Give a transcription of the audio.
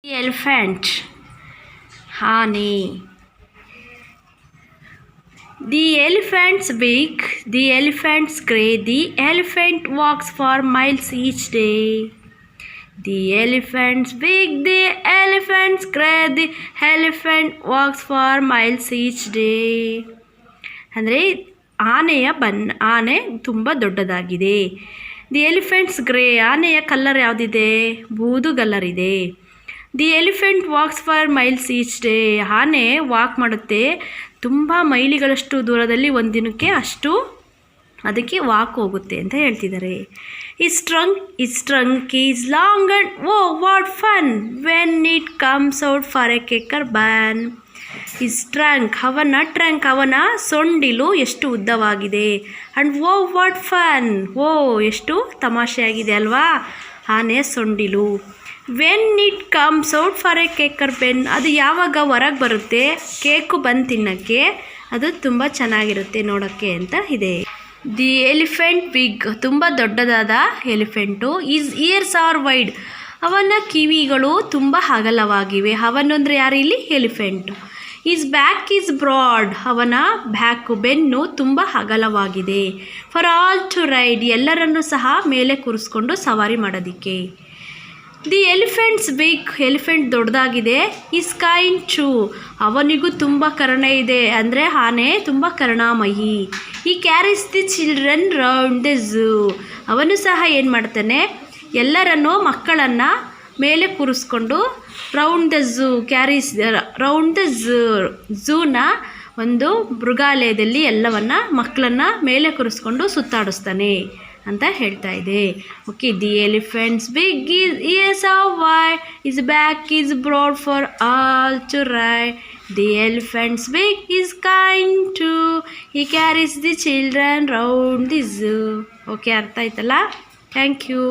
Elephant. Honey. The elephant's big, the elephant's grey, the elephant walks for miles each day. The elephant's big, the elephant's grey, the elephant walks for miles each day. ಅಂದರೆ ಆನೆ ತುಂಬ ದೊಡ್ಡದಾಗಿದೆ. The elephants grey, ಆನೆಯ colour ಯಾವುದಿದೆ? ಬೂದು colour ಇದೆ. The elephant walks for miles each day, ಆನೆ walk ಮಾಡುತ್ತೆ ತುಂಬ ಮೈಲಿಗಳಷ್ಟು ದೂರದಲ್ಲಿ ಒಂದಿನಕ್ಕೆ ಅಷ್ಟು ಅದಕ್ಕೆ ವಾಕ್ ಹೋಗುತ್ತೆ ಅಂತ ಹೇಳ್ತಿದ್ದಾರೆ. His trunk is long and oh what fun when it comes out for a cake or bun. His trunk, ಅವನ ಸೊಂಡಿಲು ಎಷ್ಟು ಉದ್ದವಾಗಿದೆ. And oh what fun, oh ಎಷ್ಟು ತಮಾಷೆಯಾಗಿದೆ ಅಲ್ವಾ ಆನೆಯ ಸೊಂಡಿಲು. When it comes out for a cake or bun, ಅದು ಯಾವಾಗ ಹೊರಗೆ ಬರುತ್ತೆ ಕೇಕು ಬಂದು ತಿನ್ನೋಕ್ಕೆ, ಅದು ತುಂಬ ಚೆನ್ನಾಗಿರುತ್ತೆ ನೋಡೋಕ್ಕೆ ಅಂತ ಇದೆ. ದಿ ಎಲಿಫೆಂಟ್ ಬಿಗ್, ತುಂಬ ದೊಡ್ಡದಾದ elephant. His ears are wide, ಅವನ ಕಿವಿಗಳು ತುಂಬ ಅಗಲವಾಗಿವೆ. ಅವನಂದರೆ ಯಾರು ಇಲ್ಲಿ? Elephant. His back is broad, ಅವನ ಬ್ಯಾಕು ಬೆನ್ನು ತುಂಬ ಅಗಲವಾಗಿದೆ. ಫಾರ್ ಆಲ್ ಟು ರೈಡ್, ಎಲ್ಲರನ್ನೂ ಸಹ ಮೇಲೆ ಕೂರಿಸ್ಕೊಂಡು ಸವಾರಿ ಮಾಡೋದಕ್ಕೆ. ದಿ ಎಲಿಫೆಂಟ್ಸ್ ಬಿಗ್, ಎಲಿಫೆಂಟ್ ದೊಡ್ಡದಾಗಿದೆ. ಈಸ್ ಕೈಂಡ್ ಟು, ಅವನಿಗೂ ತುಂಬ ಕರುಣೆ ಇದೆ, ಅಂದರೆ ಆನೆ ತುಂಬ ಕರುಣಾಮಯಿ. He carries the children round the zoo, ಅವನು ಸಹ ಏನು ಮಾಡ್ತಾನೆ, ಎಲ್ಲರನ್ನೂ ಮಕ್ಕಳನ್ನು ಮೇಲೆ ಕೂರಿಸ್ಕೊಂಡು round the zoo, carries round the ಝೂನ ಒಂದು ಮೃಗಾಲಯದಲ್ಲಿ ಎಲ್ಲವನ್ನು ಮಕ್ಕಳನ್ನು ಮೇಲೆ ಕೂರಿಸ್ಕೊಂಡು ಸುತ್ತಾಡಿಸ್ತಾನೆ ಅಂತ ಹೇಳ್ತಾ ಇದೆ. Okay, the elephant's big his ears are wide, his back is broad for all to ride. The elephant's big his kind too, he carries the children round the zoo. Okay, ಅರ್ಥ ಆಯ್ತಲ್ಲ? Thank you.